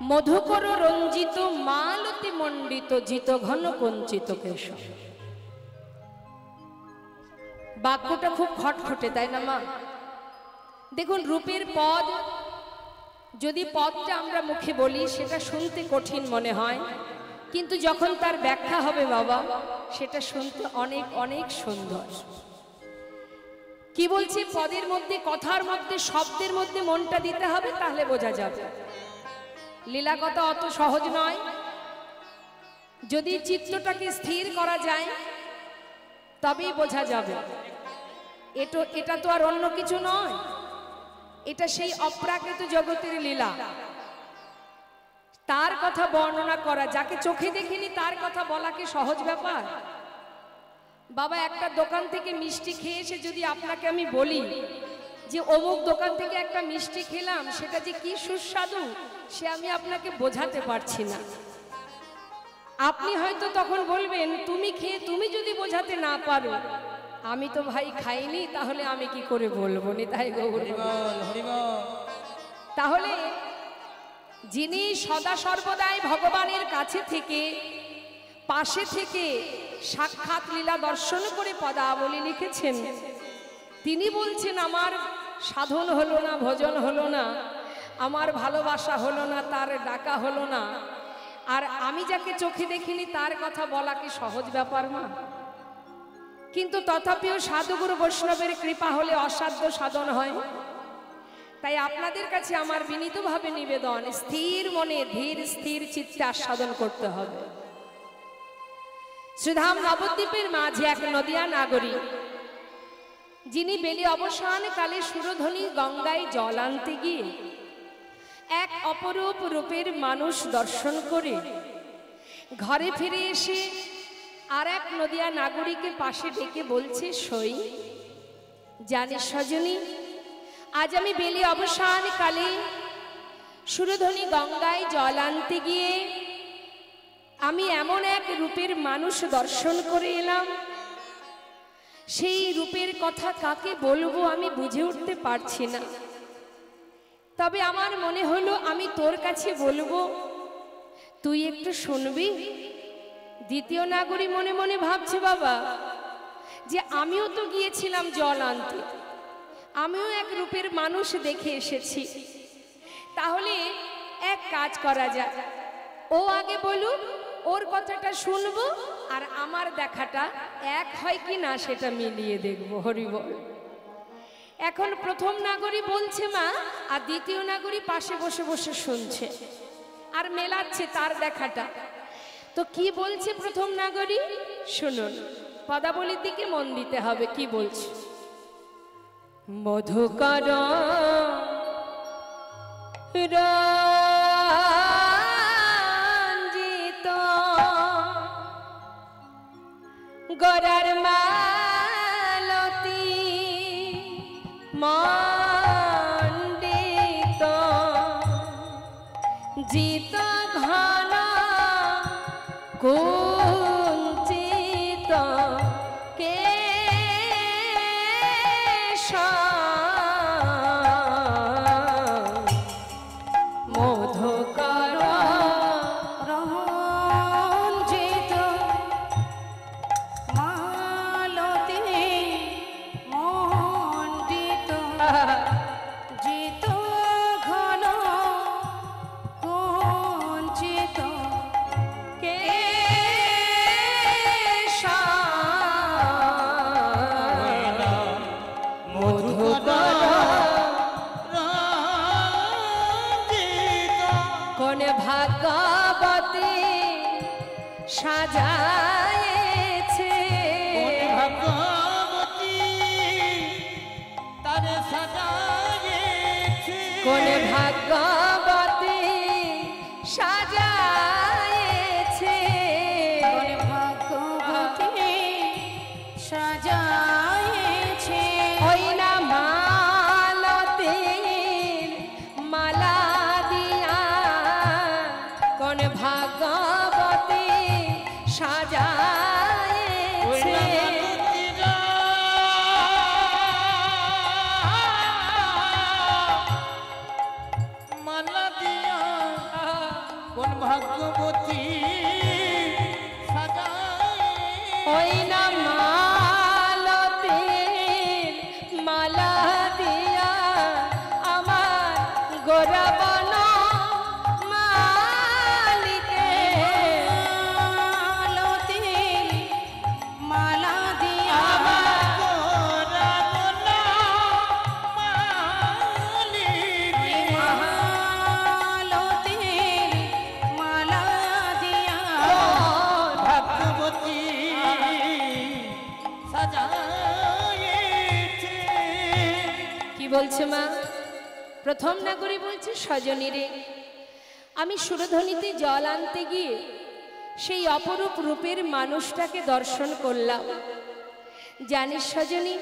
মধুকর রঞ্জিত মালতি মণ্ডিত জিত ঘন কঞ্চিত কেশ। বাক্যটা খুব খটখটে, তাই না মা? দেখুন, রূপের পদ, যদি পদটা আমরা মুখে বলি সেটা শুনতে কঠিন মনে হয়, কিন্তু যখন তার ব্যাখ্যা হবে বাবা, সেটা শুনতে অনেক অনেক সুন্দর। কি বলছি? পদের মধ্যে, কথার মধ্যে, শব্দের মধ্যে মনটা দিতে হবে, তাহলে বোঝা যাবে। লীলা কথা অত সহজ নয়। যদি চিত্তটাকে স্থির করা যায় তবেই বোঝা যাবে। এটা তো আর অন্য কিছু নয়, এটা সেই অপ্রাকৃত জগতের লীলা। তার কথা বর্ণনা করা, যাকে চোখে দেখিনি তার কথা বলা কি সহজ ব্যাপার? বাবা, একটা দোকান থেকে মিষ্টি খেয়ে এসে যদি আপনাকে আমি বলি যে অমুক দোকান থেকে একটা মিষ্টি খেলাম, সেটা যে কি সুস্বাদু, সে আমি আপনাকে বোঝাতে পারছি না। আপনি হয়তো তখন বলবেন, তুমি খেয়ে তুমি যদি বোঝাতে না পারো, আমি তো ভাই খাইনি, তাহলে আমি কি করে বলবো? নিতাই গৌর। তাহলে যিনি সদা সর্বদাই ভগবানের কাছে থেকে, পাশে থেকে সাক্ষাৎ লীলা দর্শন করে পদাবলী লিখেছেন, তিনি বলছেন আমার সাধন হলো না, ভজন হলো না, আমার ভালোবাসা হলো না, তার ডাকা হলো না, আর আমি যাকে চোখে দেখিনি তার কথা বলা কি সহজ ব্যাপার না? কিন্তু তথাপিও সাধুগুরু বৈষ্ণবের কৃপা হলে অসাধ্য সাধন হয়। তাই আপনাদের কাছে আমার বিনীতভাবে নিবেদন, স্থির মনে ধীর স্থির চিত্তে আস্বাদন করতে হবে। শ্রীধাম নবদ্বীপের মাঝে এক নদিয়া নাগরী, যিনি বেলি অবসান কালে সুরধ্বনি গঙ্গায় জল আনতে গিয়ে এক অপরূপ রূপের মানুষ দর্শন করে ঘরে ফিরে এসে আর এক নদিয়া নাগরীকে পাশে ডেকে বলছে, সই জানিস সজনী, আজ আমি বেলি অবসান কালে সুরধ্বনি গঙ্গায় জল আনতে গিয়ে আমি এমন এক রূপের মানুষ দর্শন করে এলাম, সেই রূপের কথা কাকে বলবো আমি বুঝে উঠতে পারছি না। তবে আমার মনে হলো আমি তোর কাছে বলবো, তুই একটু শুনবি। দ্বিতীয় নাগরী মনে মনে ভাবছে, বাবা, যে আমিও তো গিয়েছিলাম জল আনতে, আমিও এক রূপের মানুষ দেখে এসেছি, তাহলে এক কাজ করা যায়, ও আগে বলুক, ওর কথাটা শুনবো, আর আমার দেখাটা এক হয় কি না সেটা মিলিয়ে দেখবো। হরি বল। এখন প্রথম নাগরী বলছে মা, আর দ্বিতীয় নাগরী পাশে বসে বসে শুনছে আর মেলাচ্ছে তার দেখাটা। তো কি বলছে প্রথম নাগরী শুনুন, পদাবলীর দিকে মন দিতে হবে। কি বলছে? মধুকর রঞ্জিত গরার মালতি মণ্ডিত জিত ঘন কুঞ্চিত কেশ মধুকর রঞ্জিত মালতি মণ্ডিত জিত ঘন কুঞ্চিত কেশ মধুকর কোন ভাগবতী সাজায়েছে, কোন ভাগবতী সাজায়েছে, কোন ভাগবতী সাজায়েছে, ওই না মালতীর মালা দিয়া, কোন ভাগবতী সাজায়েছে, মালা দিয়া কোন ভাগ্যবতী ওই না মালতীর মালা দিয়া আমার গোরা বন মালিকে মালতীর মালা দিয়া আমার গোরা বন মালিকে মালতীর মালা দিয়া ভাগ্যবতী সাজায়েছে। কি বলছে মা? প্রথম নাগরী বলছে, সজনী রে, আমি সুরধ্বনিতে জল আনতে গিয়ে সেই অপরূপ রূপের মানুষটাকে দর্শন করলাম। জানিস সজনী,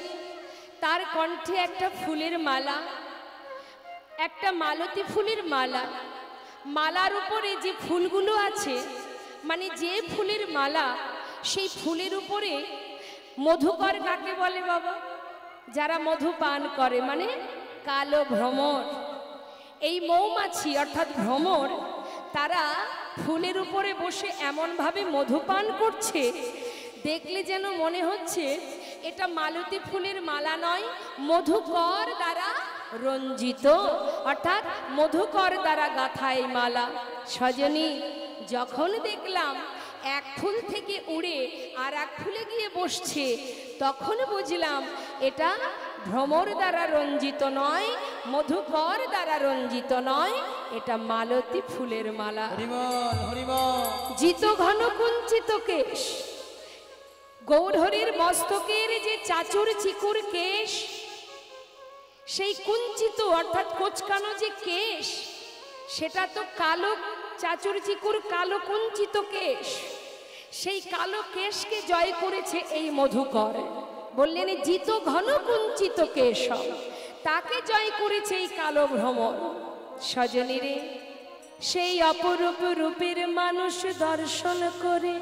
তার কণ্ঠে একটা ফুলের মালা, একটা মালতী ফুলের মালা, মালার উপরে যে ফুলগুলো আছে, মানে যে ফুলের মালা, সেই ফুলের উপরে মধুকর কাকে বলে বাবা? যারা মধু পান করে, মানে কালো ভ্রমর। এই মৌমাছি অর্থাৎ ভ্রমর, তারা ফুলের উপরে বসে এমনভাবে মধু পান করছে, দেখলে যেন মনে হচ্ছে এটা মালতী ফুলের মালা নয়, মধুকর দ্বারা রঞ্জিত, অর্থাৎ মধুকর দ্বারা গাঁথা এই মালা। সজনী, যখন দেখলাম এক ফুল থেকে উড়ে আর এক ফুলে গিয়ে বসছে, তখন বুঝলাম এটা ভ্রমর দ্বারা রঞ্জিত নয়, মধুকর দ্বারা রঞ্জিত নয়, এটা মালতী ফুলের মালা। হরিবল হরিবল। জিত ঘন কুঞ্চিত কেশ, গৌরহরির মস্তকের যে চাচুর চিকুর কেশ, সেই কুঞ্চিত অর্থাৎ কোচকানো যে কেশ, সেটা তো কালো, চাচুর চিকুর কালো কুঞ্চিত কেশ, সেই কালো কেশকে জয় করেছে এই মধুকর। বললেন জিত ঘন কুঞ্চিত কেশ, তাকে জয় করেছে এই কালো ভ্রমর। সজনী রে, সেই অপরূপ রূপের মানুষ দর্শন করে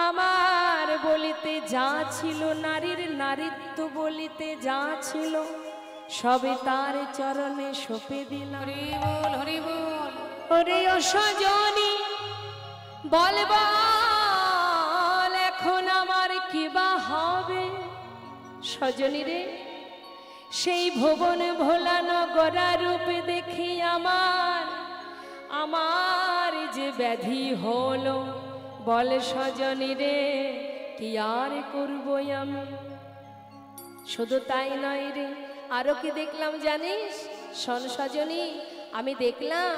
আমার বলিতে যা ছিল, নারীর নারীত্ব বলিতে যা ছিল, সবে তার চরণে সঁপে দিলাম। হরিবল হরিবল। ওরে ও সজনী, বল বল এখন আমার কিবা হবে? সজনী রে, সেই ভুবন ভোলা নগরা রূপ দেখি আমার যে ব্যাধি হলো, বল সজনী রে, কি আর করবো আমি? শুধু তাই নয় রে, আরো কি দেখলাম জানিস? শোন সজনী, আমি দেখলাম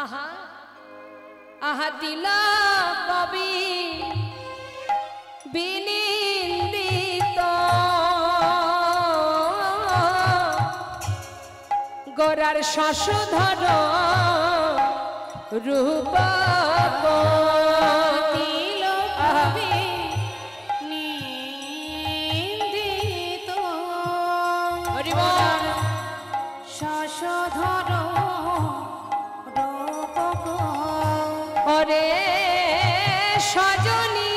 আহা আহা তিলা কবি বিনিন্দিত গোরার শশধর রূপ ওরে সজনী,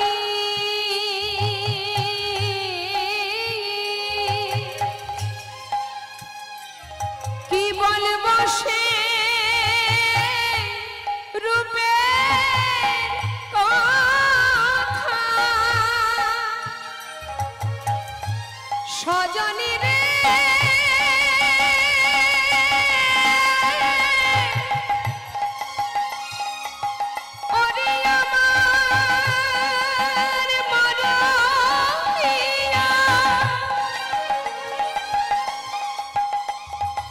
কি বলবো সে রূপের কথা? সজনী রে,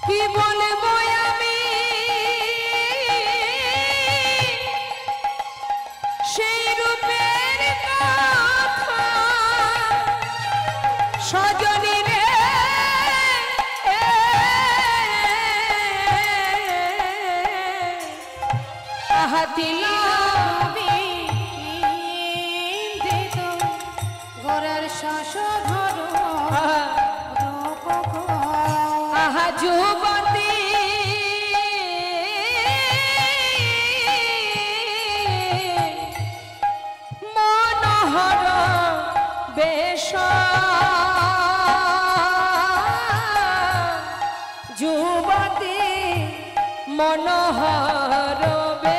কি বলবো আমি সেই রূপের কথা? সজনী রে, আহা দিলা ঘরের শশধর আহা যুবতী মনোহর বেশ, যুবতী মনোহর বেশ।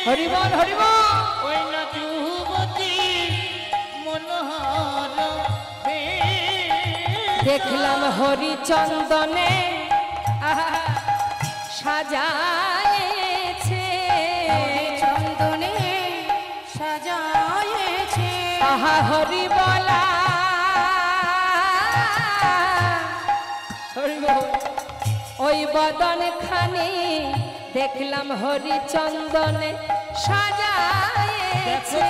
হরি বল হরি বল। ওই না যুবতী মনোহর দেখলাম হরিচন্দনে সাজায়েছে, চন্দনে সাজায়েছে, আহা হরি বলা হরি বল। ওই বদন খানি দেখলাম হরিচন্দনে সাজায়েছে,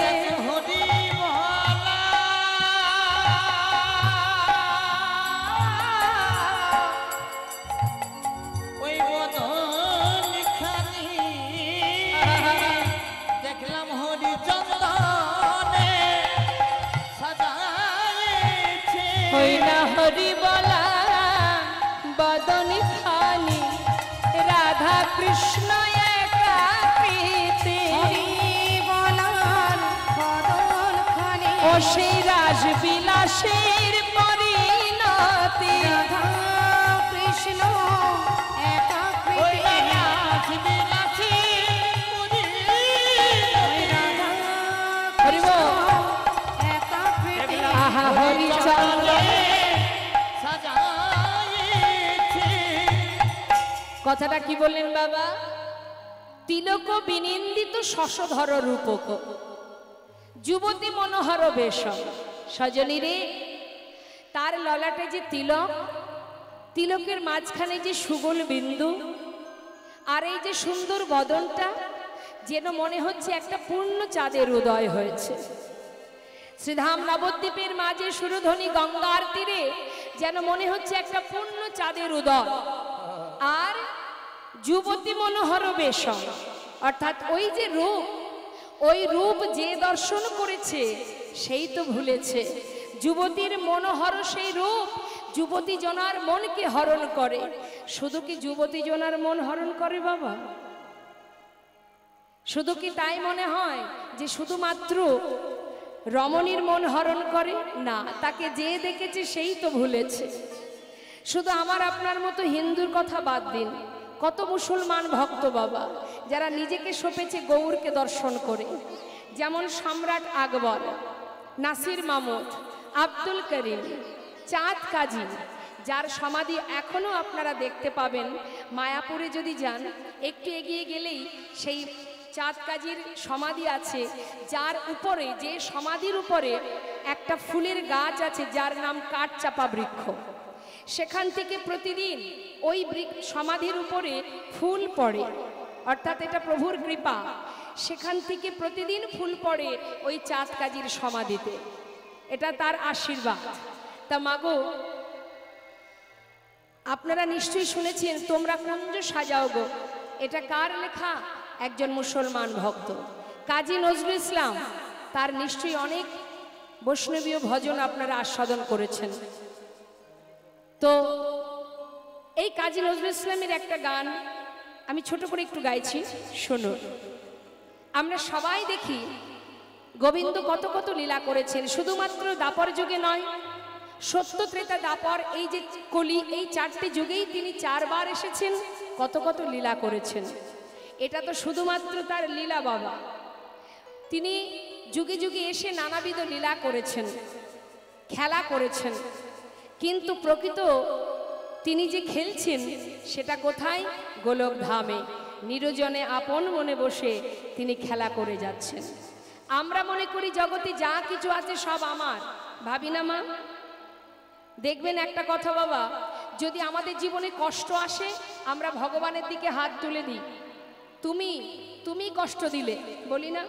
হরি ওই বদন খানি দেখলাম হরি চন্দনে সাজায়েছে। হই না হরি বলা বদন খানি রাধা কৃষ্ণ একা প্রীতি, হরি বলার বদন খানি ও সেই রাস বিলাসের পরিণতি, রাধা কৃষ্ণ একা ওই প্রীতি, রাস বিলাসী পুরী রাধা হরি বল। একা প্রীতি, আহা হরিচন্দন। সাজায়েছে। কথাটা কি বললেন বাবা? তিলক বিনিন্দিত শশধর রূপক, যুবতী মনোহর বেশ, সজনী রে তার ললাটে যে তিলক, তিলকের মাঝখানে যে সুগোল বিন্দু, আর এই যে সুন্দর বদনটা, যেন মনে হচ্ছে একটা পূর্ণ চাঁদের উদয় হয়েছে। শ্রীধাম নবদ্বীপের মাঝে সুরধ্বনি গঙ্গার তীরে যেন মনে হচ্ছে একটা পূর্ণ চাঁদের উদয়। আর যুবতী মনোহর বেশ, অর্থাৎ ওই যে রূপ, ওই রূপ যে দর্শন করেছে সেই তো ভুলেছে। যুবতীর মনোহর সেই রূপ যুবতী জনার মনকে হরণ করে। শুধু কি যুবতী জনার মন হরণ করে বাবা? শুধু কি তাই মনে হয় যে শুধুমাত্র রমণীর মন হরণ করে? না, তাকে যে দেখেছে সেই তো ভুলেছে। শুধু আমার আপনার মতো হিন্দুর কথা বাদ দিন, কত মুসলমান ভক্ত বাবা যারা নিজেকে সঁপেছে গৌরকে দর্শন করে, যেমন সম্রাট আকবর, নাসির মামুদ, আব্দুল করিম, চাঁদ কাজী, যার সমাধি এখনো আপনারা দেখতে পাবেন মায়াপুরে যদি যান, একটু এগিয়ে গেলেই সেই চাঁদ কাজীর সমাধি আছে, যার উপরে, যে সমাধির উপরে একটা ফুলের গাছ আছে যার নাম কাঠচাপা বৃক্ষ। সেখান থেকে প্রতিদিন ওই সমাধির উপরে ফুল পড়ে, অর্থাৎ এটা প্রভুর কৃপা। সেখান থেকে প্রতিদিন ফুল পড়ে ওই চাঁদ কাজীর সমাধিতে, এটা তার আশীর্বাদ। তা মাগো, আপনারা নিশ্চয়ই শুনেছেন তোমরা কুঞ্জ সাজাও গো, এটা কার লেখা? একজন মুসলমান ভক্ত কাজী নজরুল ইসলাম। তার নিশ্চয়ই অনেক বৈষ্ণবীয় ভজন আপনারা আস্বাদন করেছেন। তো এই কাজী নজরুল ইসলামের একটা গান আমি ছোট করে একটু গাইছি, শুনুন। আমরা সবাই দেখি গোবিন্দ কত কত লীলা করেছেন, শুধুমাত্র দাপর যুগে নয়, সত্য ত্রেতা দাপর, এই যে কলি, এই চারটি যুগেই তিনি চারবার এসেছেন, কত কত লীলা করেছেন। এটা তো শুধুমাত্র তার লীলা বাবা। তিনি যুগে যুগে এসে নানাবিধ লীলা করেছেন, খেলা করেছেন, কিন্তু প্রকৃত তিনি যে খেলছেন সেটা কোথায়? গোলক ধামে নিরজনে আপন মনে বসে তিনি খেলা করে যাচ্ছেন। আমরা মনে করি জগতে যা কিছু আছে সব আমার, ভাবি না মা? দেখবেন একটা কথা বাবা, যদি আমাদের জীবনে কষ্ট আসে আমরা ভগবানের দিকে হাত তুলে দিই, তুমি তুমি কষ্ট দিলে, বলি না?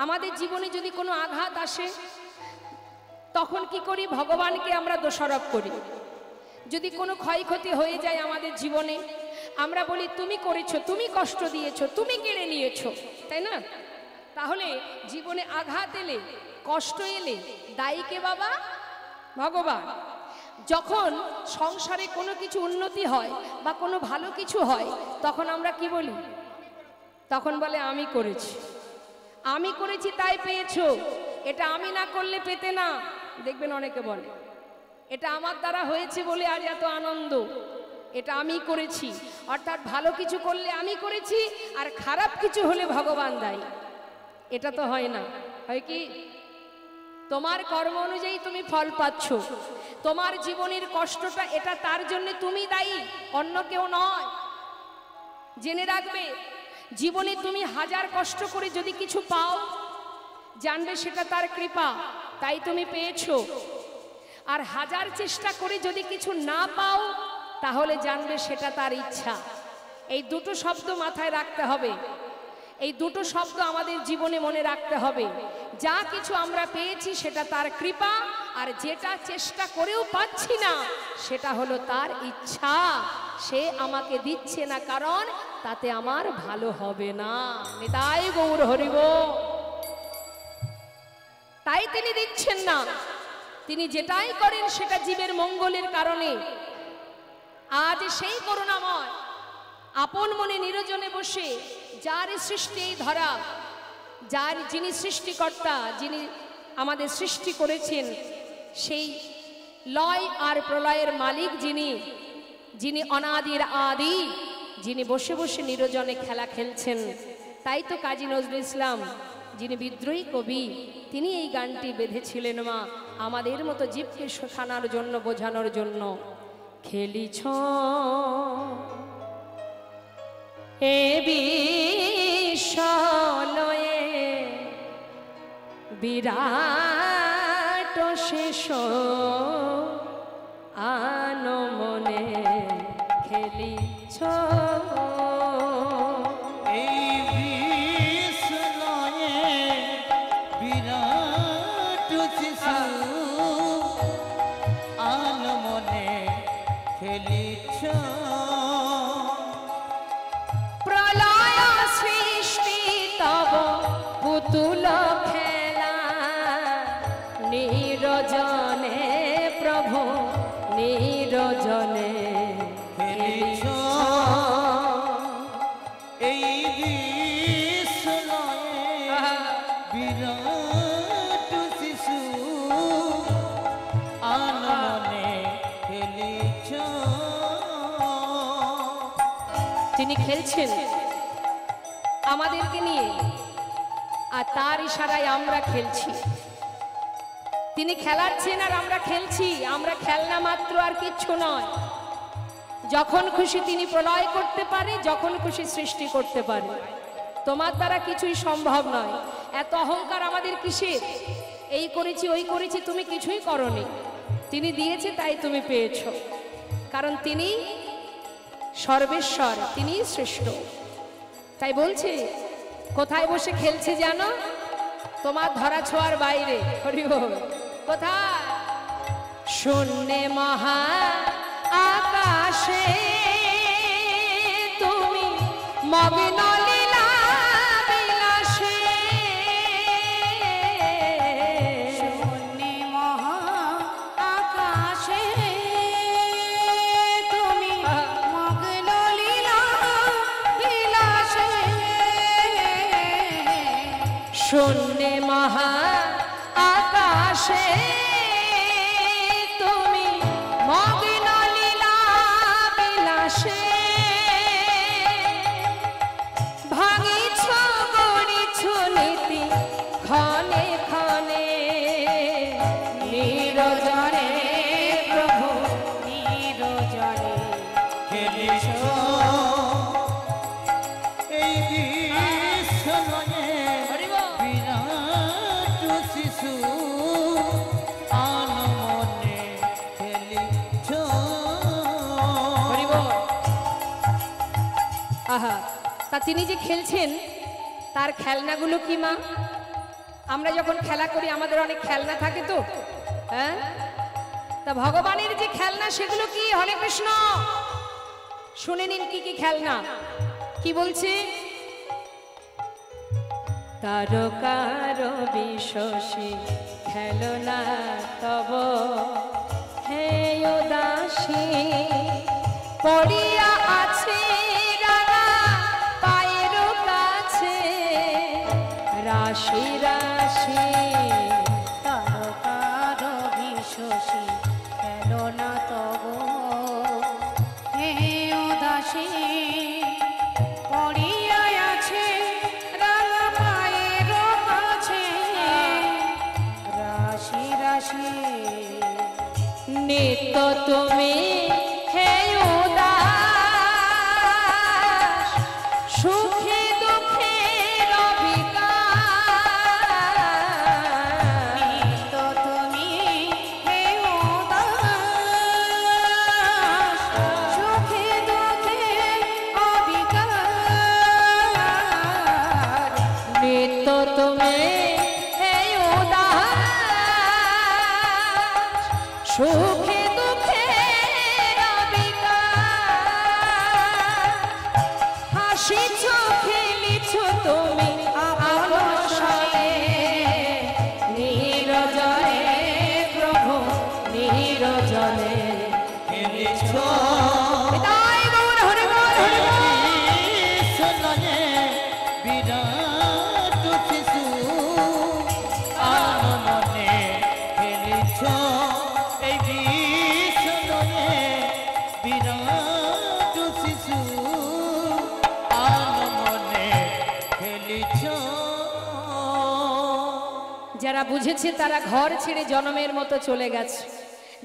আমাদের জীবনে যদি কোনো আঘাত আসে তখন কি করি? ভগবানকে আমরা দোষারোপ করি। যদি কোনো ক্ষয়ক্ষতি হয়ে যায় আমাদের জীবনে, আমরা বলি তুমি করেছো, তুমি কষ্ট দিয়েছো, তুমি কেড়ে নিয়েছো, তাই না? তাহলে জীবনে আঘাত এলে, কষ্ট এলে দায়ী কে বাবা? ভগবান। যখন সংসারে কোনো কিছু উন্নতি হয় বা কোনো ভালো কিছু হয় তখন আমরা কি বলি? তখন বলে আমি করেছি, আমি করেছি তাই পেয়েছো, এটা আমি না করলে পেতে না। দেখবেন অনেকে বলে এটা আমার দ্বারা হয়েছে বলে আজ এত আনন্দ, এটা আমি করেছি। অর্থাৎ ভালো কিছু করলে আমি করেছি আর খারাপ কিছু হলে ভগবান দায়ী। এটা তো হয় না, হয় কি? তোমার কর্ম অনুযায়ী তুমি ফল পাচ্ছ, তোমার জীবনের কষ্টটা এটা তার জন্য তুমি দায়ী, অন্য কেউ নয়। জেনে রাখবে, জীবনে তুমি হাজার কষ্ট করে যদি কিছু পাও, জানবে সেটা তার কৃপা, তাই তুমি পেয়েছো। আর হাজার চেষ্টা করে যদি কিছু না পাও, তাহলে জানবে সেটা তার ইচ্ছা। এই দুটো শব্দ মাথায় রাখতে হবে, এই দুটো শব্দ আমাদের জীবনে মনে রাখতে হবে। যা কিছু আমরা পেয়েছি সেটা তার কৃপা, আর যেটা চেষ্টা করেও পাচ্ছি না সেটা হলো তার ইচ্ছা। সে আমাকে দিচ্ছে না কারণ তাতে আমার ভালো হবে না। নিতাই গৌর হরিব। তাই তিনি দিচ্ছেন না, তিনি যেটাই করেন সেটা জীবের মঙ্গলের কারণে। আজ সেই করুণাময় আপন মনে নিরজনে বসে যার সৃষ্টি এই ধরা, যিনি সৃষ্টিকর্তা, যিনি আমাদের সৃষ্টি করেছেন, সেই লয় আর প্রলয়ের মালিক যিনি অনাদির আদি, যিনি বসে বসে নিরজনে খেলা খেলছেন। তাই তো কাজী নজরুল ইসলাম, যিনি বিদ্রোহী কবি, তিনি এই গানটি বেঁধেছিলেন মা আমাদের মতো জীবকে শেখানোর জন্য, বোঝানোর জন্য। খেলিছ এ বিশ্বলয়ে বিরাট শেষ আনমনে খেলিছ এই বিশ্বলয়ে বিরাট শিশু আনমনে খেলিছ। প্রলয় সৃষ্টি তব পুতুল খেলা, নিরজনে প্রভু নিরজনে খেলিছ এই বিশ্বলয়ে বিরাট শিশু আনমনে খেলিছ। তিনি খেলছেন আমাদেরকে নিয়ে, আর তার ইশারায় আমরা খেলছি। তিনি খেলাচ্ছেন আর আমরা খেলছি। আমরা খেলনা মাত্র, আর কিচ্ছু নয়। যখন খুশি তিনি প্রলয় করতে পারে, যখন খুশি সৃষ্টি করতে পারে। তোমার দ্বারা কিছুই সম্ভব নয়। এত অহংকার আমাদের কিসের? এই করেছি ওই করেছি, তুমি কিছুই করনি। তিনি দিয়েছে তাই তুমি পেয়েছো, কারণ তিনি সর্বেশ্বর, তিনি শ্রেষ্ঠ। তাই বলছে, কোথায় বসে খেলছে জানো? তোমার ধরা ছোঁয়ার বাইরে। হরি বল। কোথায়? শূন্যে মহা আকাশে তুমি মগ্ন লীলা বিলাসে। শূন্যে মহা আকাশে তুমি মগ্ন লীলা বিলাসে। শূন্যে মহা আকাশে তুমি মগ্ন লীলা বিলাসে। ভাঙিছ গড়িছ নীতি ক্ষণে ক্ষণে, নিরজনে প্রভু নিরজনে খেলিছ এই বিশ্বলয়ে বিরাট শিশু আনমনে খেলিছ। হরি বল। আহা, তা তিনি যে খেলছেন তার খেলনাগুলো কি মা? আমরা যখন খেলা করি আমাদের অনেক খেলনা থাকে তো, হ্যাঁ? তা ভগবানের যে খেলনা সেগুলো কি? হরে কৃষ্ণ, শুনে নিন কি কি খেলনা। কি বলছে? তারকার বিশ্বসী খেলনা তব হে উদাসী, পড়িয়া আছে রাঙা পায়ের কাছে রাশি রাশি। তারকার বিশ্বসী খেলনা তব হে উদাসী, দাসী পড়িয়া আছে রাঙা পায়ের কাছে রাশি রাশি নিত্য তুমি হে উদাস সুখে দুঃখে নিত্য তুমি হে উদাস সুখে দুঃখে অবিকার নিত্য তুমি হে উদাস সুখে দুঃখে হাসিছ খেলিছ তুমি আপসরে নিরজনে প্রভু নিরজনে খেলিছ তাই গৌর হরে গৌর হরে গৌর। কৃষ্ণয়ে বিরাট শিশু আনমনে খেলিছ এই কৃষ্ণয়ে বিরাট শিশু আনমনে খেলিছ। যারা বুঝেছে তারা ঘর ছেড়ে জনমের মতো চলে গেছে,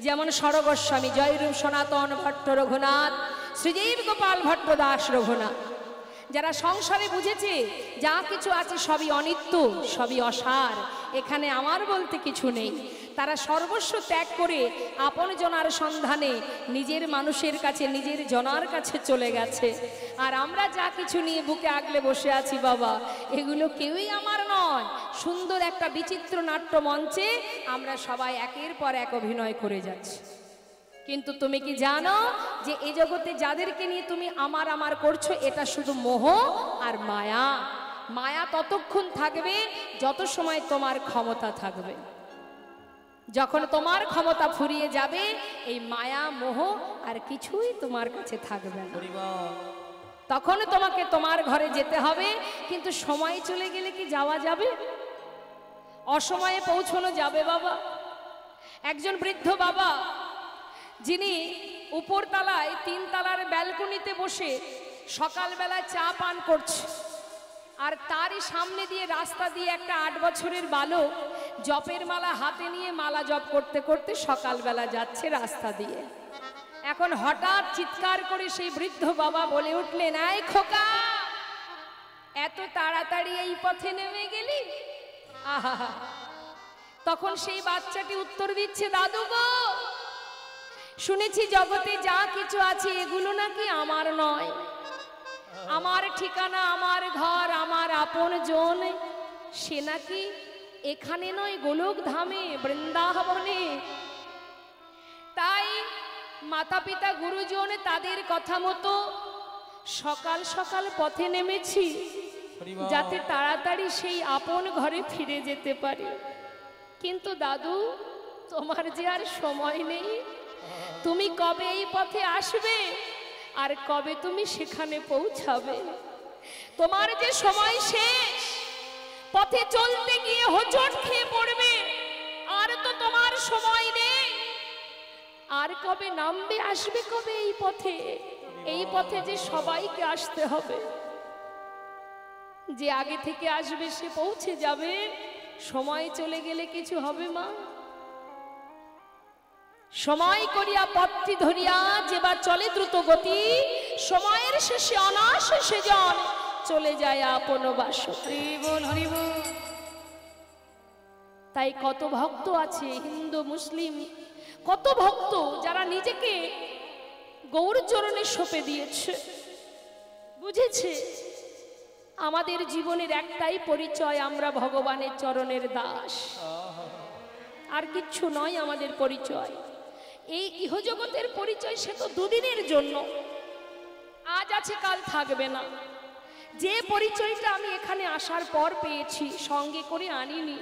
যেমন সরগোস্বামী, জয়রূপ সনাতন ভট্ট রঘুনাথ, শ্রীজীব গোপাল ভট্ট দাস রঘুনাথ। যারা সংসারে বুঝেছে যা কিছু আছে সবই অনিত্য, সবই অসার, এখানে আমার বলতে কিছু নেই, তারা সর্বস্ব ত্যাগ করে আপন জনার সন্ধানে নিজের মানুষের কাছে, নিজের জনার কাছে চলে গেছে। আর আমরা যা কিছু নিয়ে বুকে আগলে বসে আছি বাবা, এগুলো কেউই আমার নয়। সুন্দর একটা বিচিত্র নাট্য মঞ্চে আমরা সবাই একের পর এক অভিনয় করে যাচ্ছি। কিন্তু তুমি কি জানো যে এই জগতে যাদেরকে নিয়ে তুমি আমার আমার করছো, এটা শুধু মোহ আর মায়া। মায়া ততক্ষণ থাকবে যত সময় তোমার ক্ষমতা থাকবে। যখন তোমার ক্ষমতা ফুরিয়ে যাবে, এই মায়া মোহ আর কিছুই তোমার কাছে থাকবে না। তখন তোমাকে তোমার ঘরে যেতে হবে। কিন্তু সময় চলে গেলে কি যাওয়া যাবে? অসময়ে পৌঁছানো যাবে বাবা? একজন বৃদ্ধ বাবা, যিনি উপরতলায় 3 তলার ব্যালকনিতে বসে সকালবেলা চা পান করছে, আর তারই সামনে দিয়ে রাস্তা দিয়ে একটা 8 বছরের বালক জপের মালা হাতে নিয়ে মালা জপ করতে করতে সকালবেলা যাচ্ছে রাস্তা দিয়ে। এখন হঠাৎ চিৎকার করে সেই বৃদ্ধ বাবা বলে উঠলেন, এই খোকা, এত তাড়াতাড়ি এই পথে নেমে গেলি? আহা! তখন সেই বাচ্চাটি উত্তর দিচ্ছে, দাদু গো, শুনেছি জগতে যা কিছু আছে এগুলো নাকি আমার নয়। আমার ঠিকানা, আমার ঘর, আমার আপন জন, সে নাকি এখানে নয়, গোলক ধামে, বৃন্দাবনে। তাই মাতা পিতা গুরুজন তাদের কথা মতো সকাল সকাল পথে নেমেছি, যাতে তাড়াতাড়ি সেই আপন ঘরে ফিরে যেতে পারি। কিন্তু দাদু, তোমার যে আর সময় নেই। তুমি কবে এই পথে আসবে আর কবে তুমি সেখানে পৌঁছাবে? তোমার যে সময় শেষ, পথে চলতে গিয়ে হোঁচট খেয়ে পড়বে, আর তো তোমার সময় নেই। আর কবে নামবে, আসবে কবে এই পথে? এই পথে যে সবাইকে আসতে হবে। যে আগে থেকে আসবে সে পৌঁছে যাবে, সময় চলে গেলে কিছু হবে মা? সময় করিয়া পথটি ধরিয়া যেবা চলে দ্রুত গতি, সময়ের শেষে অনাশেষে জন চলে যায় আপন বাসে। তাই কত ভক্ত আছে, হিন্দু মুসলিম, কত ভক্ত যারা নিজেকে গৌর চরণে সঁপে দিয়েছে, বুঝেছে আমাদের জীবনের একটাই পরিচয়, আমরা ভগবানের চরণের দাস, আর কিচ্ছু নয় আমাদের পরিচয়। এই ইহজগতের পরিচয় সে তো দুদিনের জন্য, আজ আছে কাল থাকবে না। যে পরিচয়টা আমি এখানে আসার পর পেয়েছি, সঙ্গে করে আনিনি,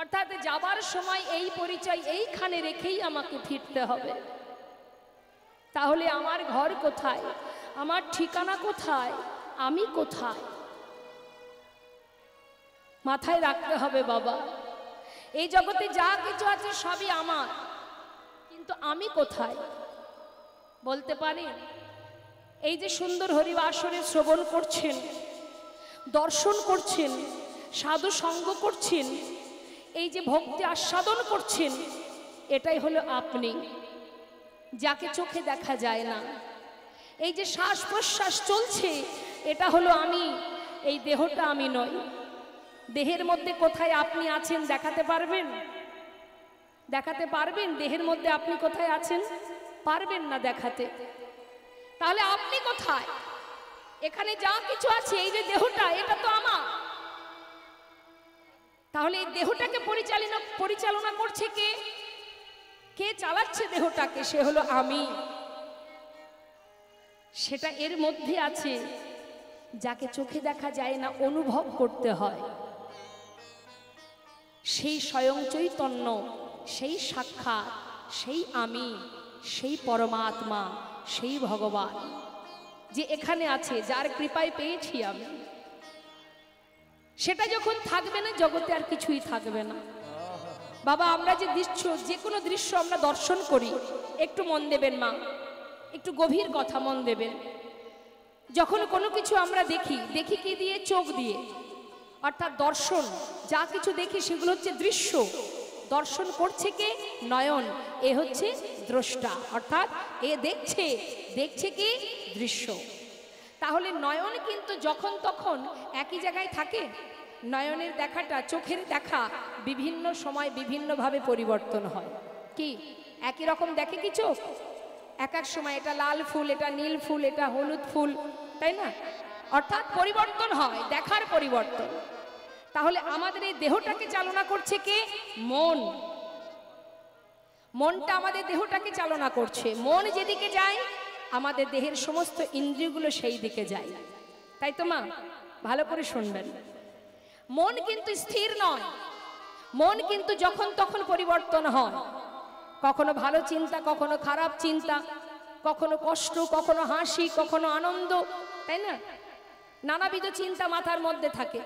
অর্থাৎ যাবার সময় এই পরিচয় এইখানে রেখেই আমাকে ফিরতে হবে। তাহলে আমার ঘর কোথায়, আমার ঠিকানা কোথায়, আমি কোথায়? মাথায় রাখতে হবে বাবা, এই জগতে যা কিছু আছে সবই আমার, কিন্তু আমি কোথায় বলতে পারি? এই যে সুন্দর হরিবাসরে শ্রবণ করছেন, দর্শন করছেন, সাধু সঙ্গ করছেন, এই যে ভক্তি আস্বাদন করছেন, এটাই হলো আপনি, যাকে চোখে দেখা যায় না। এই যে শ্বাস প্রশ্বাস চলছে, এটা হলো আমি, এই দেহটা আমি নই। দেহের মধ্যে কোথায় আপনি আছেন দেখাতে পারবেন? দেখাতে পারবেন দেহের মধ্যে আপনি কোথায় আছেন? পারবেন না দেখাতে। তাহলে আপনি কোথায়? এখানে যা কিছু আছে, এই যে দেহটা, এটা তো আমার। তাহলে এই দেহটাকে পরিচালনা করছে কে? কে চালাচ্ছে দেহটাকে? সে হলো আমি। সেটা এর মধ্যে আছে, যাকে চোখে দেখা যায় না, অনুভব করতে হয়। সেই স্বয়ং চৈতন্য, সেই সাক্ষাৎ, সেই আমি, সেই পরমাত্মা, সেই ভগবান যে এখানে আছে, যার কৃপায় পেয়েছি আমি, সেটা যখন থাকবে না, জগতে আর কিছুই থাকবে না। বাবা, আমরা যে কোনো দৃশ্য আমরা দর্শন করি, একটু মন দেবেন মা, একটু গভীর কথা মন দেবেন। যখন কোনো কিছু আমরা দেখি, দেখি কি দিয়ে? চোখ দিয়ে, অর্থাৎ দর্শন। যা কিছু দেখি সেগুলো হচ্ছে দৃশ্য। দর্শন করছে কে? নয়ন। এ হচ্ছে দ্রষ্টা, অর্থাৎ এ দেখছে কি? দৃশ্য। তাহলে নয়ন কিন্তু যখন তখন একই জায়গায় থাকে? নয়নের দেখাটা, চোখের দেখা বিভিন্ন সময় বিভিন্নভাবে পরিবর্তন হয়। কি একই রকম দেখে কি চোখ? এক এক সময় এটা লাল ফুল, এটা নীল ফুল, এটা হলুদ ফুল, তাই না? অর্থাৎ পরিবর্তন হয়, দেখার পরিবর্তন। তাহলে আমাদের এই দেহটাকে চালনা করছে কে? মন। মনটা আমাদের দেহটাকে চালনা করছে। মন যেদিকে যায়, আমাদের দেহের সমস্ত ইন্দ্রিয়গুলো সেই দিকে যায়। তাই তো মা? ভালো করে শুনবেন। মন কিন্তু স্থির নয়, মন কিন্তু যখন তখন পরিবর্তন হয়। কখনো ভালো চিন্তা, কখনো খারাপ চিন্তা, কখনো কষ্ট, কখনো হাসি, কখনো আনন্দ, তাই না? নানাবিধ চিন্তা মাথার মধ্যে থাকে।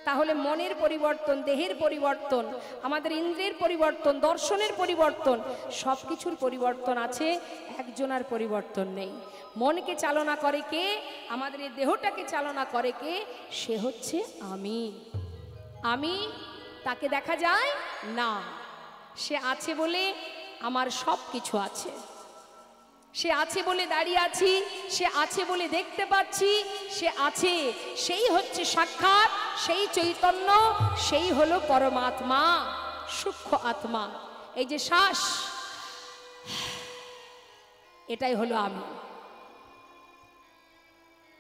তাহলে মনের পরিবর্তন, দেহের পরিবর্তন, আমাদের ইন্দ্রিয়ের পরিবর্তন, দর্শনের পরিবর্তন, সব কিছুর পরিবর্তন আছে, একজনের পরিবর্তন নেই। মনকে চালনা করে কে? আমাদের এই দেহটাকে চালনা করে কে? সে হচ্ছে আমি। আমি, তাকে দেখা যায় না। সে আছে বলে আমার সব কিছু আছে। সে আছে বলে দাঁড়িয়ে আছি, সে আছে বলে দেখতে পাচ্ছি, সে আছে। সেই হচ্ছে সাক্ষাৎ, সেই চৈতন্য, সেই হলো পরমাত্মা, সূক্ষ্ম আত্মা। এই যে শ্বাস, এটাই হলো আমি।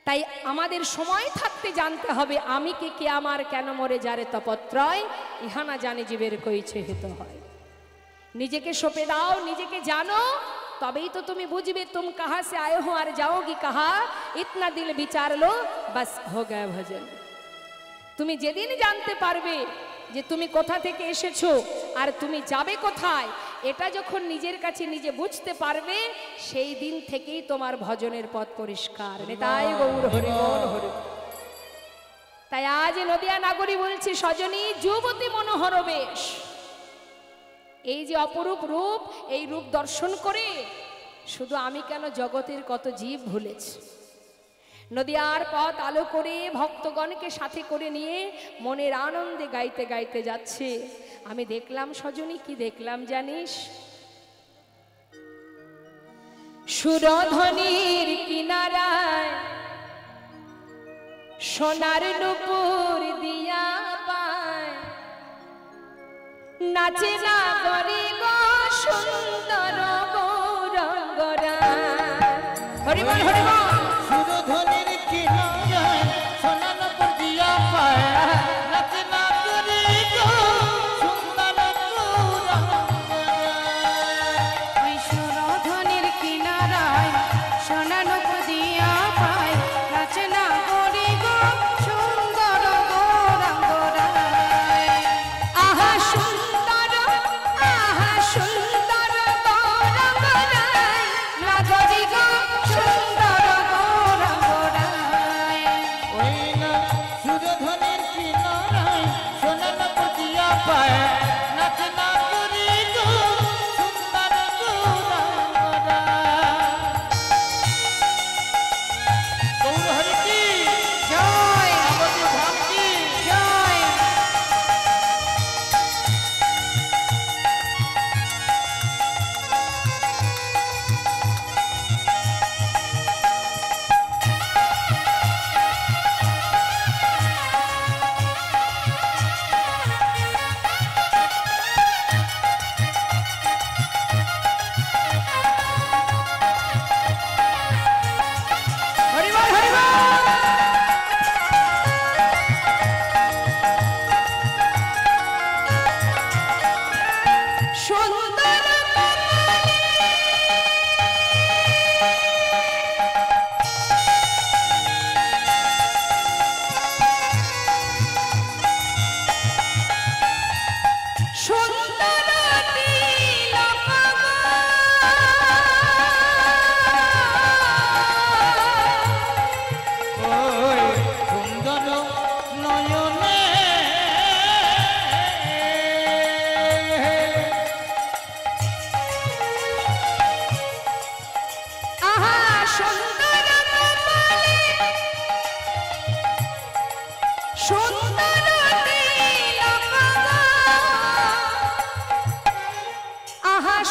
তাই আমাদের সময় থাকতে জানতে হবে আমি কে আমার, কেন মরে যারে তপত্রয়, ইহানা জানে জীবের কইছে হিত হয়। নিজেকে সঁপে দাও, নিজেকে জানো, তবেই তো তুমি বুঝবে তুম কাহা সে আয়ে হো আর যাওগি কাহা। ইতনা দিল বিচার লো, বাস হো গয়া ভজন। তুমি যেদিন জানতে পারবে যে তুমি কোথা থেকে এসেছো আর তুমি যাবে কোথায়, এটা যখন নিজের কাছে নিজে বুঝতে পারবে, সেই দিন থেকেই তোমার ভজনের পথ পরিষ্কার। নিতাই গৌর হরি বল হরি। তাই আজ নদিয়া নাগরী বলছি, সজনী যুবতী মনোহর বেশ। এই যে অপরূপ রূপ, এই রূপ দর্শন করে শুধু আমি কেন, জগতের কত জীব ভুলেছে। নদিয়ার পথ আলো করে ভক্তগণকে সাথে করে নিয়ে মনের আনন্দে গাইতে গাইতে যাচ্ছে। আমি দেখলাম সজনী, কি দেখলাম জানিস? সুরধ্বনির কিনারায় সোনার নূপুর দিয়া পায়, নাচে না করে গো সুন্দর গৌরঙ্গরা। হরিবল হরিবল। সুরধ্বনির কিনারায় সোনার নূপুর দিয়া পায়, নাচে না করে গো সুন্দর গৌরঙ্গরা। ওই সুরধ্বনির কিনারায় সোনা নূপুর দিয়া পায়, নাচে না করে গো সুন্দর গৌরাঙ্গরায়। আহা সুন্দর, আহা সুন্দর গৌরঙ্গরায়, নাগরি গো সুন্দর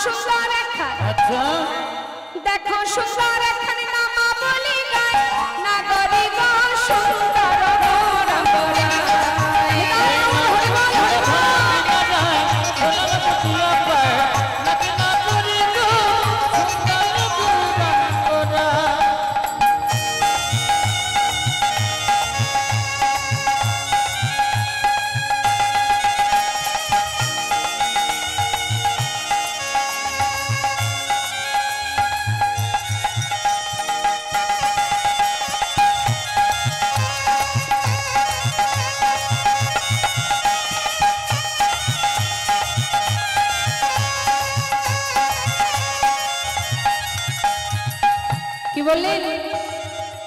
সুন্দর একখান আচ্ছা দেখো সুন্দর একখান নামা বলি গায় নাগরি গো সুন্দর গোরা গোরা কি বললেন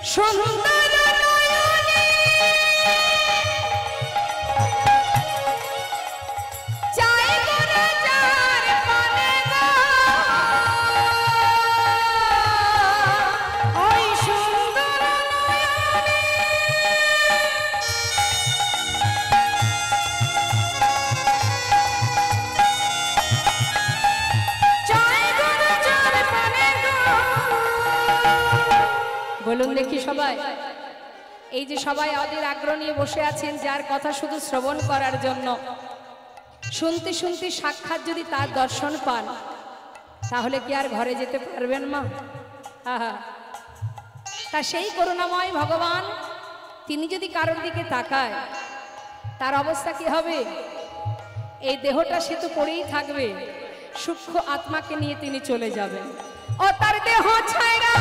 সুন্দর নয়নে চাই গোরা যার পানে গো ওই সুন্দর নয়নে চাই গোরা যার পানে গো বলুন দেখি সবাই এই যে সবাই অধীর আগ্রহ নিয়ে বসে আছেন যার কথা শুধু শ্রবণ করার জন্য শুনতে শুনতে সাক্ষাৎ যদি তার দর্শন পান তাহলে কি আর ঘরে যেতে পারবেন মা আহা তা সেই করুণাময় ভগবান তিনি যদি কারোর দিকে তাকায় তার অবস্থা কি হবে এই দেহটা সে তো পড়েই থাকবে সূক্ষ্ম আত্মাকে নিয়ে তিনি চলে যাবেন ও তার দেহ ছাইরা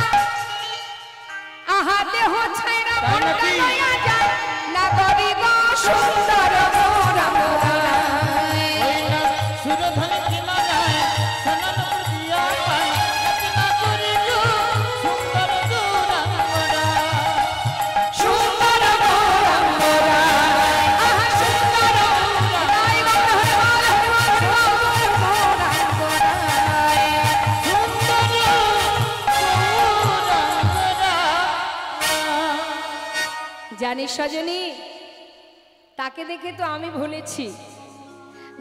আহা দেহ ছাইরা মনটা লইয়া যায় নাগরি গো সুন্দর গোরা গোরা সুরধন কিনারায় সোনার দিয়া পায় রচনা করি গো সুন্দর গোরা গোরা সুন্দর গোরা গোরা আহা সুন্দর গোরা জানিস সজনী তাকে দেখে তো আমি ভুলেছি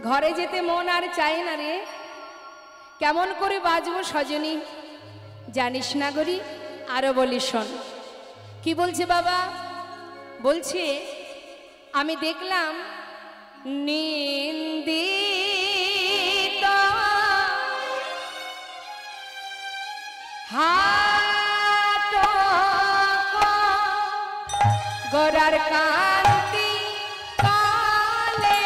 ঘরে যেতে মন আর চায় না রে কেমন করে বাজবো সজনী জানিস না গরি আরো বলি শোন কি বলছে বাবা বলছে আমি দেখলাম নিন্দিত হাত গোরার কান্তি কালে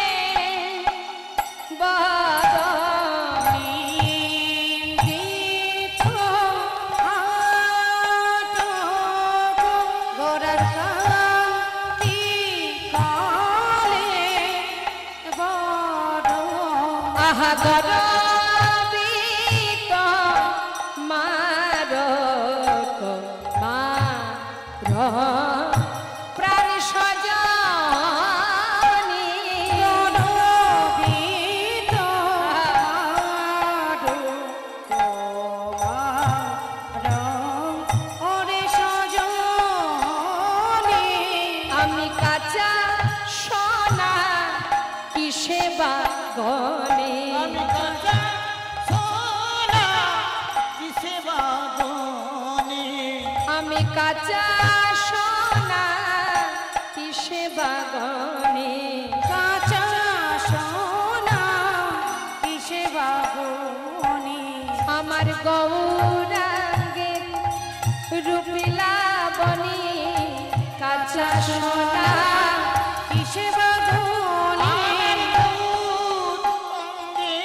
নিন্দিত হাত গোরার কান্তি কালে বড় আহা গরবিত মারক মার প্রাণ সজনী গরবিত ওরে সজনী আমি কাঁচা সোনা কিসে বা গনে আমি কাঁচা সোনা কিসে বাগনে আমি কাঁচা সোনা কিসে বা গনে কাঁচা সোনা কিসে বাবনি আমার গৌরাঙ্গের রূপিলা বনি কাঁচা সোনা কিসে বাবনি অঙ্গে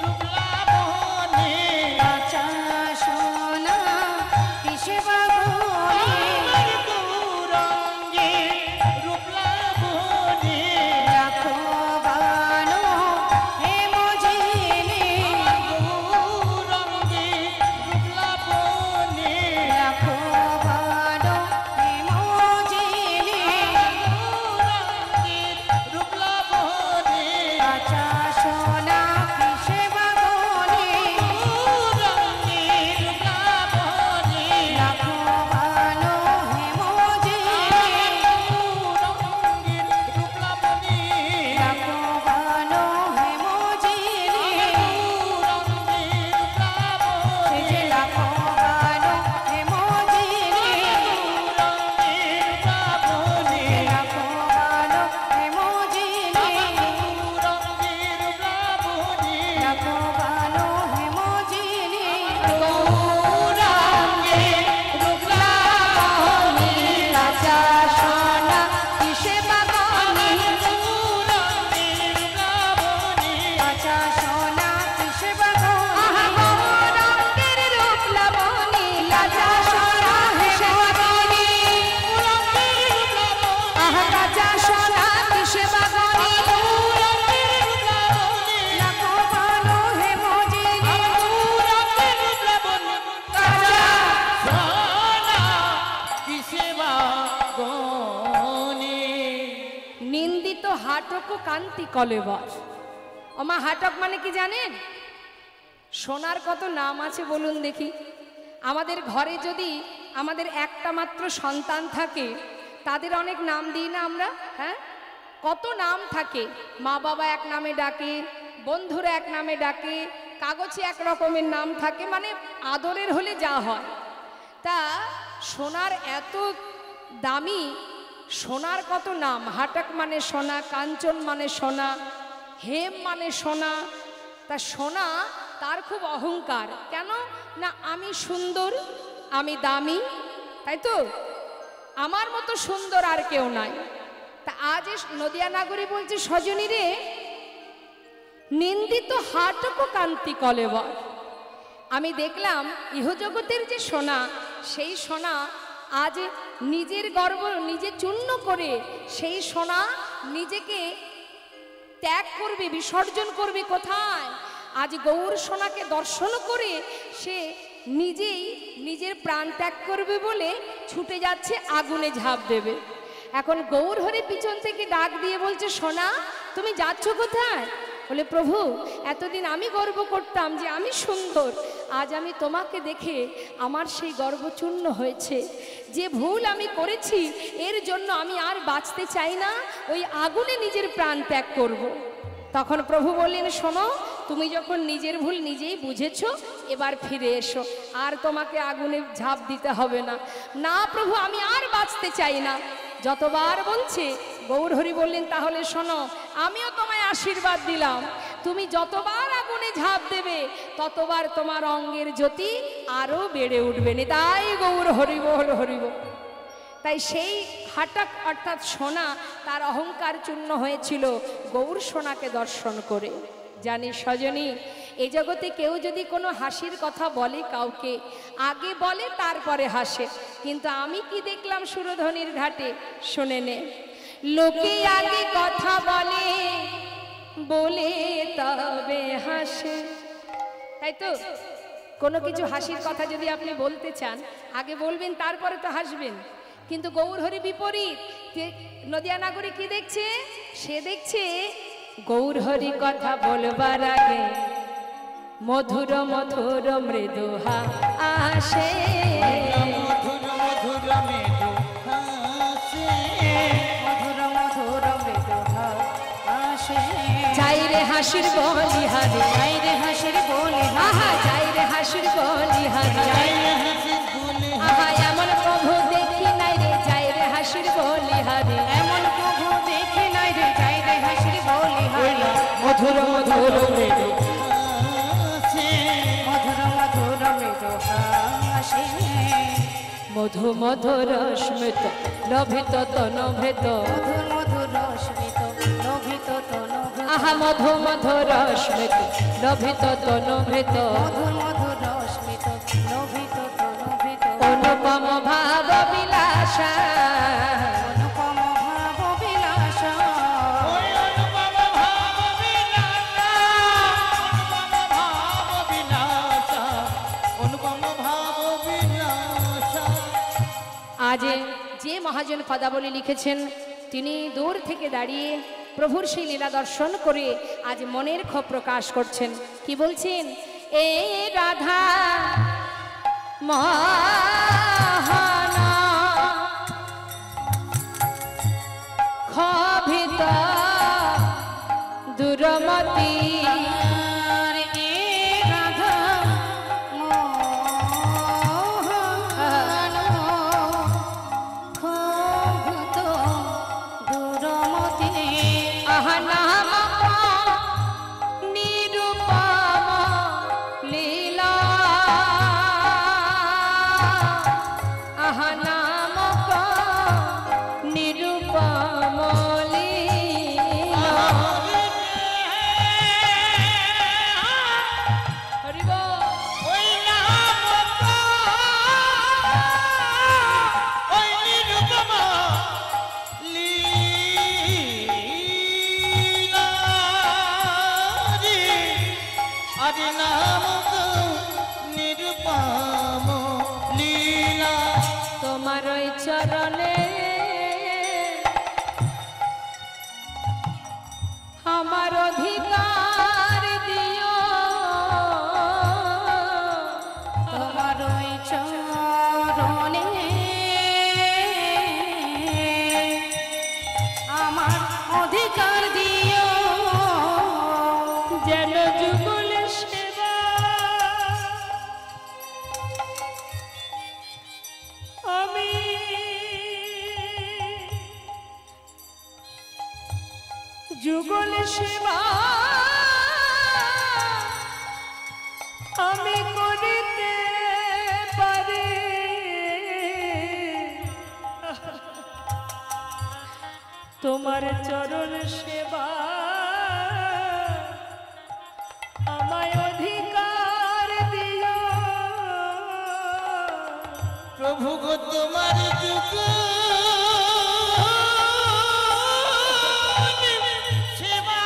রূপলা বনে কাঁচা সোনা কিসে বাবনি গৌরাঙ্গে রূপলা বনে রাখো বানো হে মজিনে গৌরাঙ্গে রূপলা বনে রাখো বানো হে মজিনে গৌরাঙ্গে হাটক কান্তি কলেবর। ওমা হাটক মানে কি জানেন? সোনার কত নাম আছে বলুন দেখি। আমাদের ঘরে যদি আমাদের একটা মাত্র সন্তান থাকে, তাদের অনেক নাম দিই না আমরা? হ্যাঁ, কত নাম থাকে। মা বাবা এক নামে ডাকে, বন্ধুরা এক নামে ডাকে, কাগজে এক রকমের নাম থাকে, মানে আদরের হলে যা হয়। তা সোনার এত দামি, সোনার কত নাম। হাটক মানে সোনা, কাঞ্চন মানে সোনা, হেম মানে সোনা। তা সোনা তার খুব অহংকার। কেন না, আমি সুন্দর, আমি দামি, তাই তো? আমার মতো সুন্দর আর কেউ নাই। তা আজ নদিয়া নাগরী বলছে, সজনী রে, নিন্দিত হাটক কান্তি কলেবর। আমি দেখলাম ইহজগতের যে সোনা, সেই সোনা আজ নিজের গর্ব নিজে চূর্ণ করে সেই সোনা নিজেকে ত্যাগ করবে, বিসর্জন করবে কোথায়? আজ গৌর সোনাকে দর্শন করে সে নিজেই নিজের প্রাণ ত্যাগ করবে বলে ছুটে যাচ্ছে, আগুনে ঝাঁপ দেবে। এখন গৌর হরি পিছন থেকে ডাক দিয়ে বলছে, সোনা তুমি যাচ্ছ কোথায়? বলে, প্রভু এতদিন আমি গর্ব করতাম যে আমি সুন্দর, আজ আমি তোমাকে দেখে আমার সেই গর্ব চূর্ণ হয়েছে। যে ভুল আমি করেছি এর জন্য আমি আর বাঁচতে চাই না, ওই আগুনে নিজের প্রাণ ত্যাগ করব। তখন প্রভু বললেন, শোনো, তুমি যখন নিজের ভুল নিজেই বুঝেছ, এবার ফিরে এসো, আর তোমাকে আগুনে ঝাঁপ দিতে হবে না। না প্রভু, আমি আর বাঁচতে চাই না। যতবার বলছে, গৌর হরি বললেন, তাহলে শোনো, আমিও তোমায় আশীর্বাদ দিলাম, তুমি যতবার আগুনে ঝাঁপ দেবে ততবার তোমার অঙ্গের জ্যোতি আরো বেড়ে উঠবে। তাই গৌর হরি বল, হরি বল। তাই সেই হাটক অর্থাৎ সোনা, তার অহংকার চূর্ণ হয়েছিল গৌর সোনাকে দর্শন করে। জানি সজনী, এই জগতে কেউ যদি কোনো হাসির কথা বলে কাউকে, আগে বলে তারপরে হাসে। কিন্তু আমি কি দেখলাম সুরধনির ঘাটে, শুনে নে। লোকে আগে কথা বলে, বলে তবে হাসে। তাই তো? কোনো কিছু হাসির কথা যদি আপনি বলতে চান, আগে বলবেন তারপরে তো হাসবেন। কিন্তু গৌর হরি বিপরীত। নদিয়া নাগরী কি দেখছে? সে দেখছে গৌর হরি কথা বলবার আগে মধুর মধুর মৃদু হাসে, মধুর মধুর মৃদু হাসে, মধুর মধুর মৃদু হাসে। যাই রে হাসির বলি হারে, যাই রে হাসির বলি আহা যাই রে হাসির বলি হারে, আহা এমন প্রভু দেখি নাই রে, যাই রে হাসির বলি হারে, এমন প্রভু দেখি নাই রে, যাই রে হাসির বলি হারে। মধুর মধুর মৃদু হাসে, মধুর মধুর মৃদু হাসে। মধু মধুর স্মিত লোভিত তনভৃত, মধুর মধুর স্মিত লোভিত তনু, আহা মধু মধুর স্মিত লোভিত তনভৃত, মধুর মধুর স্মিত লোভিত তনুভিত। অনুপম ভাব বিলাসা, অনুপম ভাব বিলাসা, ওই অনুপম ভাব বিলাসা, অনুপম ভাব বিলাসা, অনুপম ভাব বিলাসা। আজ যে মহাজন পদাবলী লিখেছেন, তিনি দূর থেকে দাঁড়িয়ে প্রভুর সেই লীলা দর্শন করে আজ মনের ক্ষোভ প্রকাশ করছেন। কি বলছেন? এ রাধা মহানা ক্ষোভিত দুরমতি, আর এ রাধা মোহন ক্ষোভিত দুরমতি। আহা নাম নিরূপম লীলা, আহা নাম নিরূপম লীলা। হরি বল। ওই নাম ওই নিরূপম লীলা রে, আরে নাম নিরূপম লীলা। তোমার ওই চরণে অধিকার দিও তোমার ওই চরণে আমার অধিকার দিও যেন যুগল সেবা আমি যুগল সেবা আমি করিতে পারি তোমার চরণ সেবা আমায় অধিকার দিও প্রভু গো তোমার যুগ সেবা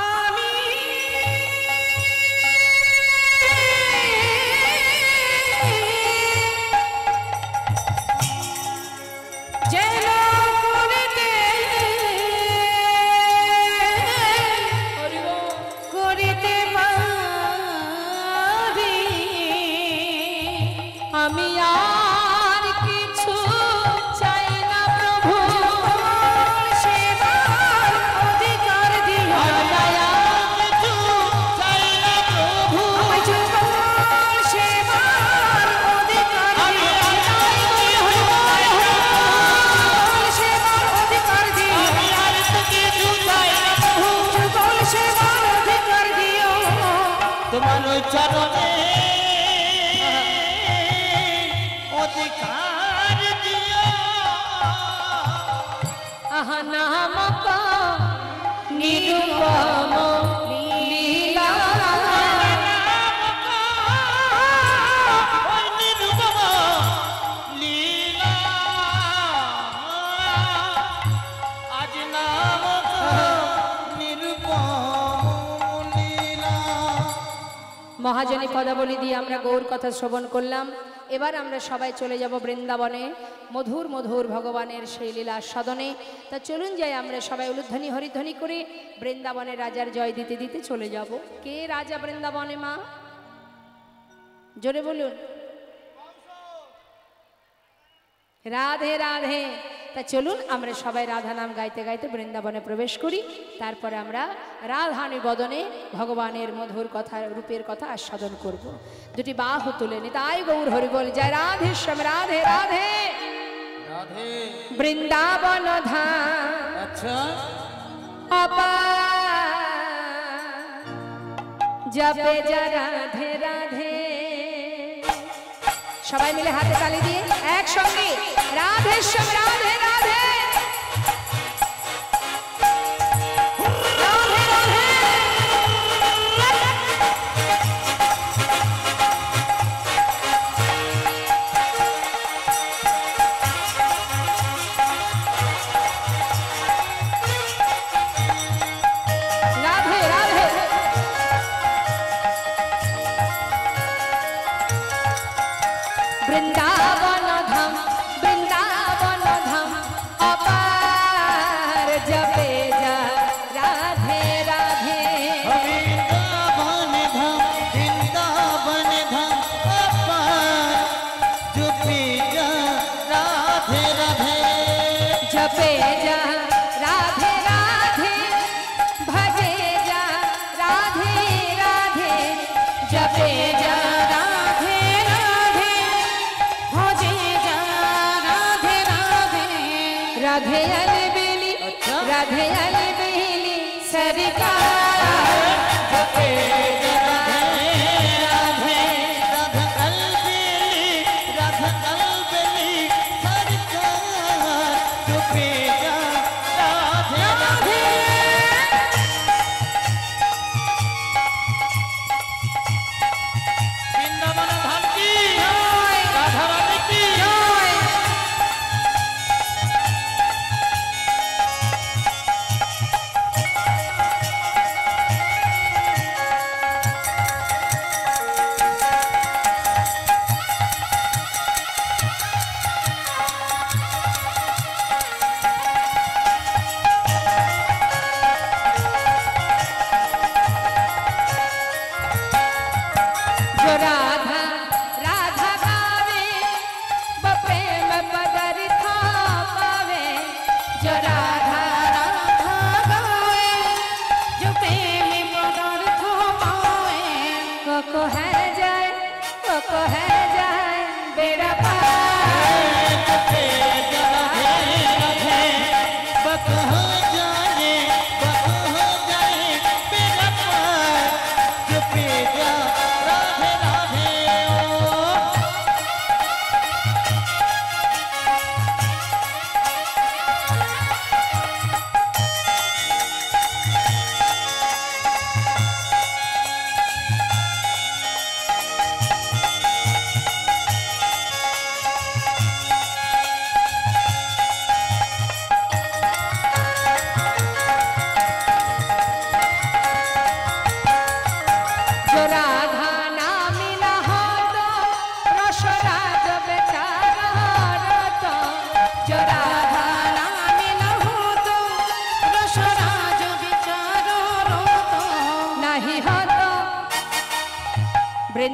আমি যেন করিতে পারি আমি আর কিছু চাই না প্রভু সেবার অধিকার দিও কিছু চাই না প্রভু আমায় যুগল সেবার অধিকার দিও সেবার অধিকার দিও আমি আর তো কিছু চাই না প্রভু যুগল সেবার অধিকার দিও তোমার ওই চরণে অধিকার দিও আহা নামক নিরুপম লীলা ওই নিরুপম লীলা আজ নামক নিরুপম লীলা। মহাজনী পদাবলী দিয়ে আমরা গৌর কথা শ্রবণ করলাম। এবার আমরা সবাই চলে যাব বৃন্দাবনে মধুর মধুর ভগবানের সেই লীলা সদনে। তা চলুন যাই আমরা সবাই উলুধ্বনি হরিধ্বনি করে বৃন্দাবনের রাজার জয় দিতে দিতে চলে যাব। কে রাজা বৃন্দাবনে মা? জোরে বলুন। রাধে রাধে। তা চলুন আমরা সবাই রাধা নাম গাইতে গাইতে বৃন্দাবনে প্রবেশ করি। তারপরে আমরা রাধানি বদনে ভগবানের মধুর কথা রূপের কথা আস্বাদন করব। দুটি বাহু তুলে নিতাই গৌর হরি বল জয় রাধেশ্যাম রাধে রাধে। রাধে বৃন্দাবন ধাম আচ্ছা অপার জপে যা রাধে রাধে। সবাই মিলে হাতে তালি দিয়ে একসঙ্গে রাধেশ্যাম রাধে রাধে। রাধে রাধে। রাধে রাধে। বৃন্দাবন ধাম বৃন্দাবন ধাম অপার জপে যা রাধে রাধে। বৃন্দাবন ধাম বৃন্দাবন ধাম অপার জপে যা রাধে রাধে। জপে যা রাধে রাধে ভজে যা রাধে রাধে। জপে যা রাধে রাধে ভজে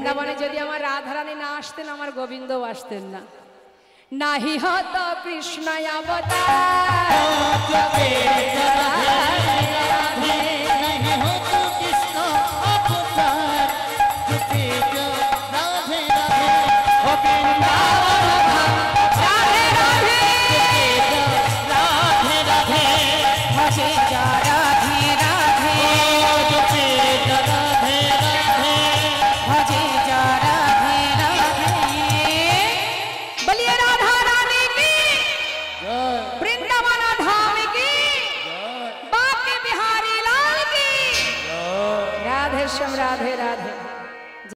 বৃন্দাবনে যদি আমার রাধারানী না আসতেন আমার গোবিন্দও আসতেন না। নাহি হত কৃষ্ণ অবতার जब राधे नहीं होता